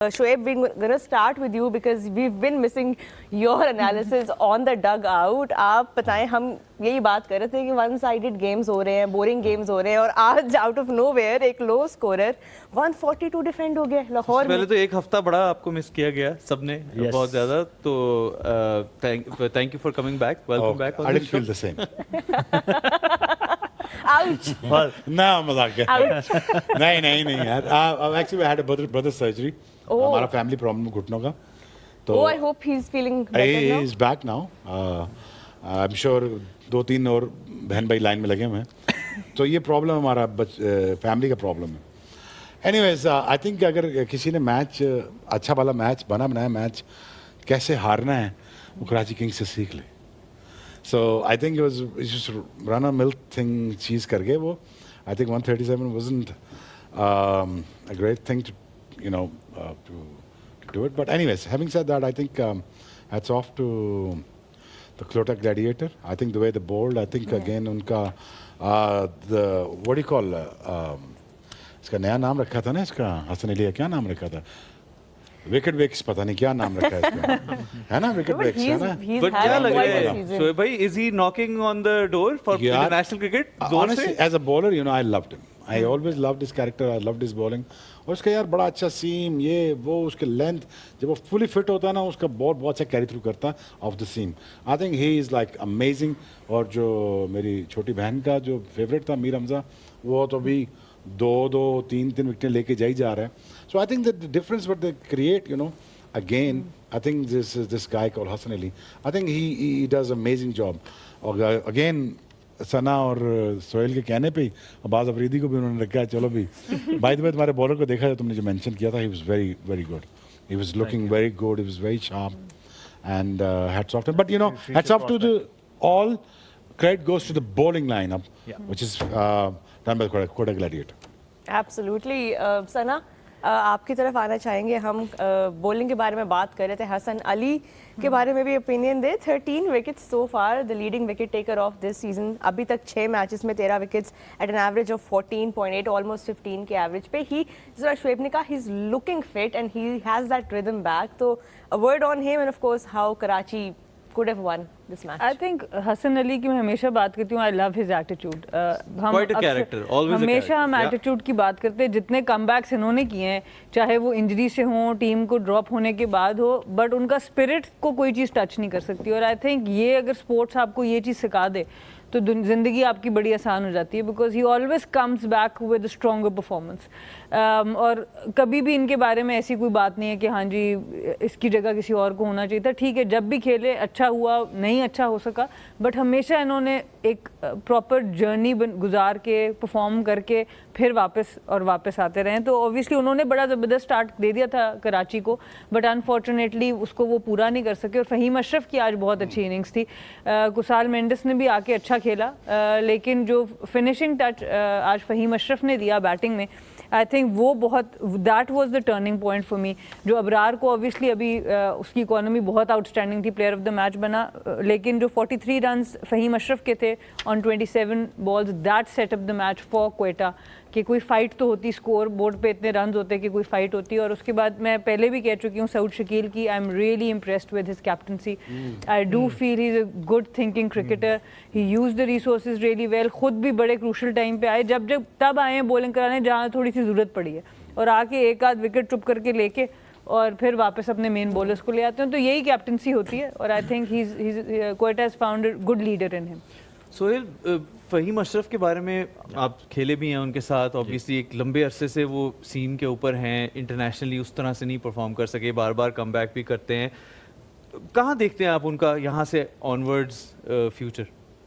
Shoaib, we're going to start with you because we've been missing your analysis on the dugout. आप बताएं, हम यही बात कर रहे थे कि वन साइडेड गेम्स हो रहे हैं, बोरिंग गेम्स हो रहे हैं, और आज आउट ऑफ नोवेयर एक लो स्कोरर 142 डिफेंड हो गया लाहौर में। पहले तो एक हफ्ता बड़ा आपको मिस किया गया सबने बहुत ज्यादा, तो thank you for coming back, welcome back. I didn't feel the same. Ouch. Well, no, मजाक है। नहीं यार। Actually, I had a brother surgery. हमारा फैमिली प्रॉब्लम घुटनों का। तो Oh, I hope he's feeling better now. He is back now. I'm sure 2-3 और बहन भाई लाइन में लगे हुए हैं। तो ये प्रॉब्लम हमारा फैमिली का प्रॉब्लम है। Anyways, I think अगर किसी ने मैच अच्छा वाला मैच बनाया मैच कैसे हारना है वो कराची किंग्स से सीख ले। So I think it was just run a mill thing चीज़ करके वो I think 137 wasn't a great thing to to do it. But anyways, having said that, I think hats off to the Clota Gladiator. I think the way they bowled, I think again उनका the what do you call इसका नया नाम रखा था ना, इसका हसन अली क्या नाम रखा था, विकेट वेक्स, पता नहीं क्या नाम रखा है इसका, है ना विकेट वेक्स, है ना। बट क्या लग रहा है शोएब भाई, is he knocking on the door for international cricket? Honestly, as a bowler, I loved him. I always loved his character. I loved his bowling. और उसका यार बड़ा अच्छा सीम, ये वो उसके लेंथ, जब वो फुली फिट होता है ना, उसका बॉल बहुत अच्छा कैरी थ्रू करता है off the seam. I think he is like amazing. और जो मेरी छोटी बहन का जो फेवरेट था मीर हमजा, वो तो भी 2-3 विकेटें लेके जा रहा है। So I think the difference what they create, again, I think this guy called Hassan Ali, I think he does amazing job. और again सना और सोहेल के कहने पे ही अब्बास अफरीदी को भी उन्होंने रखा है। चलो भी बाय द वे तुम्हारे बॉलर को देखा है, तुमने जो मेंशन किया था, he was very very good, he was looking very good, he was very sharp and hats off to, but hats off to the all, credit goes to the bowling lineup, which is done by the Kota Gladiator. Absolutely. सना, आपकी तरफ आना चाहेंगे हम। Bowling के बारे में बात कर रहे थे, हसन अली के बारे में भी ओपिनियन दे। 13 wickets so far, the leading wicket taker of this season. अभी तक 6 मैचेस में 13 wickets at an average of 14.8, almost 15 के एवरेज पे। ही, जिस शोएब ने कहा, he is looking fit and he has that rhythm back. तो a word on him and of course how Karachi could have won this match. I think Hasan Ali की मैं हमेशा बात करती हूँ, I love his attitude. Quite a character, always a हमेशा हम attitude की बात करते हैं। जितने कमबैक्स इन्होंने किए हैं, चाहे वो इंजरी से हों, टीम को ड्रॉप होने के बाद हो, बट उनका स्पिरिट को कोई चीज़ टच नहीं कर सकती। और आई थिंक ये अगर स्पोर्ट्स आपको ये चीज़ सिखा दे तो ज़िंदगी आपकी बड़ी आसान हो जाती है, because he always comes back with stronger performance. और कभी भी इनके बारे में ऐसी कोई बात नहीं है कि हाँ जी इसकी जगह किसी और को होना चाहिए था। ठीक है, जब भी खेले अच्छा हुआ, नहीं अच्छा हो सका, बट हमेशा इन्होंने एक प्रॉपर जर्नी गुजार के परफॉर्म करके फिर वापस आते रहे। तो ऑब्वियसली उन्होंने बड़ा ज़बरदस्त स्टार्ट दे दिया था कराची को, बट अनफॉर्चुनेटली उसको वो पूरा नहीं कर सके। और फ़हीम अशरफ की आज बहुत अच्छी इनिंग्स थी, कुसाल मेंडिस ने भी आके अच्छा खेला, लेकिन जो फिनिशिंग टच आज फ़हीम अशरफ ने दिया बैटिंग में, आई थिंक वो बहुत, that was the turning point for me. जो अबरार को ऑब्वियसली अभी उसकी इकोनॉमी बहुत आउटस्टैंडिंग थी, प्लेयर ऑफ द मैच बना, लेकिन जो 43 रन्स फ़हीम अशरफ के थे on 27 balls, that set up the match for Quetta. कि कोई फाइट तो होती, स्कोर बोर्ड पे इतने रन होते कि कोई फाइट होती। और उसके बाद मैं पहले भी कह चुकी हूँ सऊद शकील की, I am really impressed with his captaincy. I do feel he is a good thinking cricketer, he use the resources really well. खुद भी बड़े क्रूशल टाइम पे आए, जब तब आए हैं बॉलिंग कराने जहाँ थोड़ी सी ज़रूरत पड़ी है, और आके एक आध विकेट चुप करके लेके और फिर वापस अपने मेन बॉलर्स को ले आते हैं। तो यही कैप्टनसी होती है, और I think he Quetta has found a good leader in him. Sohail, Faheem Ashraf के बारे में, आप खेले भी हैं उनके साथ, ऑब्वियसली एक लंबे अरसे से वो सीन के ऊपर हैं, इंटरनेशनली उस तरह से नहीं परफॉर्म कर सके, बार बार कम बैक भी करते हैं। कहाँ देखते हैं आप उनका यहाँ से ऑनवर्ड्स फ्यूचर?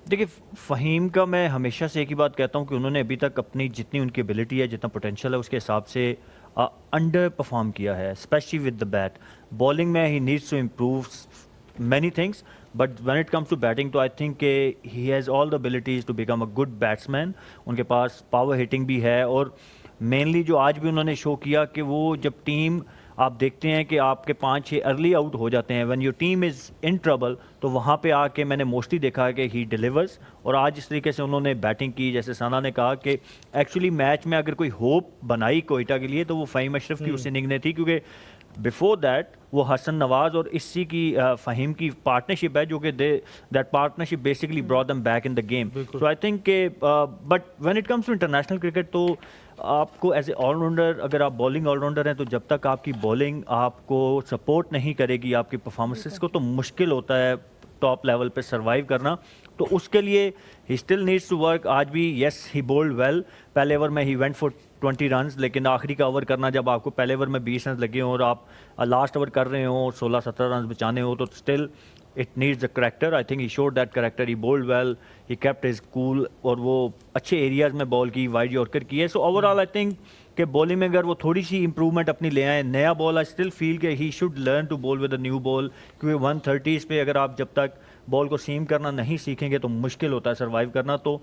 देखिए, फ़हीम का मैं हमेशा से एक ही बात कहता हूँ कि उन्होंने अभी तक अपनी जितनी उनकी एबिलिटी है, जितना पोटेंशियल है, उसके हिसाब से अंडर परफॉर्म किया है, specially with the bat. Bowling में he needs to improve many things, but when it comes to batting, तो I think he has all the abilities to become a good batsman. उनके पास power hitting भी है, और mainly जो आज भी उन्होंने शो किया कि वो जब टीम, आप देखते हैं कि आपके 5-6 अर्ली आउट हो जाते हैं, when your team is in trouble, तो वहाँ पे आके मैंने मोस्टली देखा है कि ही डिलीवर्स। और आज इस तरीके से उन्होंने बैटिंग की, जैसे साना ने कहा कि एक्चुअली मैच में अगर कोई होप बनाई कोयटा के लिए तो वो फ़हीम अशरफ की उस इनिंग ने थी, क्योंकि बिफोर दैट वो हसन नवाज और इसी की फ़हीम की पार्टनरशिप है जो कि that partnership basically brought them back in the game. So I think के but when it comes to international cricket तो आपको एज ए ऑलराउंडर, अगर आप बॉलिंग ऑलराउंडर हैं तो जब तक आपकी बॉलिंग आपको सपोर्ट नहीं करेगी आपकी परफॉर्मेंसेस को, तो मुश्किल होता है टॉप लेवल पे सर्वाइव करना। तो उसके लिए he still needs to work. आज भी येस ही बोल्ड वेल, पहले ओवर में ही वेंट फॉर 20 रन्स, लेकिन आखिरी का ओवर करना जब आपको पहले ओवर में 20 रन लगे हों और आप लास्ट ओवर कर रहे हो 16-17 रन बचाने हो, तो still it needs a character. I think he showed that character, he bowled well, he kept his cool और वो अच्छे एरियाज में बॉल की, वाइड यॉर्कर की है। सो ओवरऑल आई थिंक कि बॉलिंग में अगर वो थोड़ी सी इंप्रूवमेंट अपनी ले आए, नया बॉल, आई स्टिल फील कि he should learn to bowl with a new ball, क्योंकि 130s पे अगर आप जब तक बॉल को सीम करना नहीं सीखेंगे तो मुश्किल होता है सर्वाइव करना। तो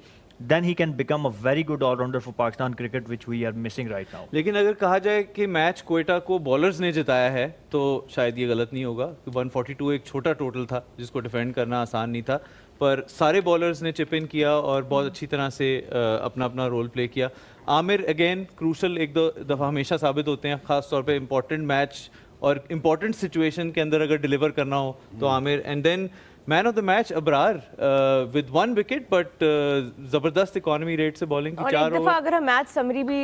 then he can become a very good all-rounder for Pakistan cricket, which we are missing right now. लेकिन अगर कहा जाए कि मैच क्वेटा को बॉलर्स ने जिताया है तो शायद ये गलत नहीं होगा। 142 एक छोटा टोटल था जिसको डिफेंड करना आसान नहीं था, पर सारे बॉलर्स ने चिप इन किया और बहुत अच्छी तरह से अपना अपना रोल प्ले किया। आमिर अगेन क्रूशल एक दो दफ़ा हमेशा साबित होते हैं, ख़ास तौर पे इम्पॉर्टेंट मैच और इम्पॉर्टेंट सिचुएशन के अंदर अगर डिलीवर करना हो तो Aamir. And then man of the match Abrar with 1 wicket, but ज़बरदस्त इकॉनमी रेट से बॉलिंग की। और 4 एक दफ़ा अगर हम मैच समरी भी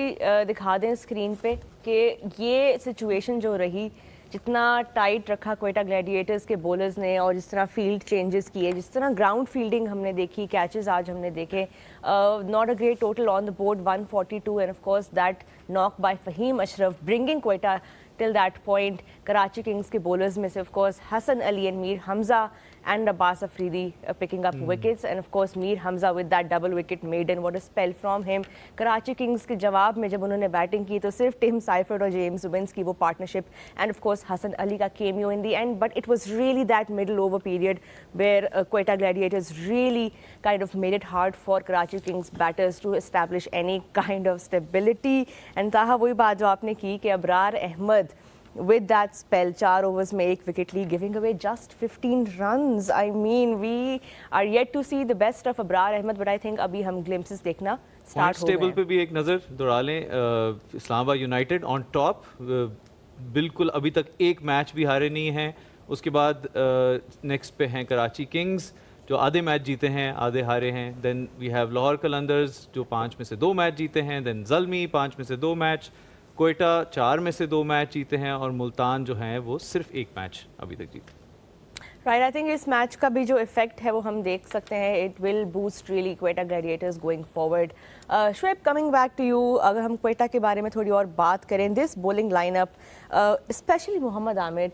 दिखा दें स्क्रीन पे कि ये सिचुएशन जो रही, जितना टाइट रखा क्वेटा ग्लैडिएटर्स के बॉलर्स ने और जिस तरह फील्ड चेंजेस किए, जिस तरह ग्राउंड फील्डिंग हमने देखी, कैचेस आज हमने देखे, not a great total on the board 142 and of course that knock by Faheem Ashraf bringing Quetta till that point. Karachi Kings के bowlers में से of course Hassan Ali and Mir Hamza and Abbas Afridi picking up wickets, and of course Mir Hamza with that double wicket maiden, what a spell from him. Karachi Kings के जवाब में जब उन्होंने batting की तो सिर्फ Tim ciphered और James Vince की वो partnership and of course Hassan Ali का cameo in the end, but it was really that middle over period where Quetta Gladiators really kind of made it hard for Karachi Kings batters to establish any kind of stability. And ताहा वही बात जो आपने की कि Abrar Ahmad with that spell, 4 overs में 1 wicket Lee, giving away just 15 runs. I mean, we are yet to see the best of Abrar Ahmed, but I think अभी हम glimpses देखना start हो गए टेबल हैं। पे भी एक नज़र दौड़ा लें। इस्लामाबाद यूनाइटेड ऑन टॉप, बिल्कुल अभी तक एक मैच भी हारे नहीं हैं। उसके बाद नेक्स्ट पे हैं कराची किंग्स जो आधे मैच जीते हैं आधे हारे हैं। Then we have Lahore Qalandars जो 5 में से 2 मैच जीते हैं। देन ज़ल्मी 5 में से 2 मैच, कोयटा 4 में से 2 मैच जीते हैं और मुल्तान जो हैं वो सिर्फ 1 मैच अभी तक जीते। राइट, आई थिंक इस मैच का भी जो इफेक्ट है वो हम देख सकते हैं। It will boost really Quetta Gladiators going forward. Shoaib, coming back to you, अगर हम क्वेटा के बारे में थोड़ी और बात करें, this bowling lineup specially Mohammad Aamir,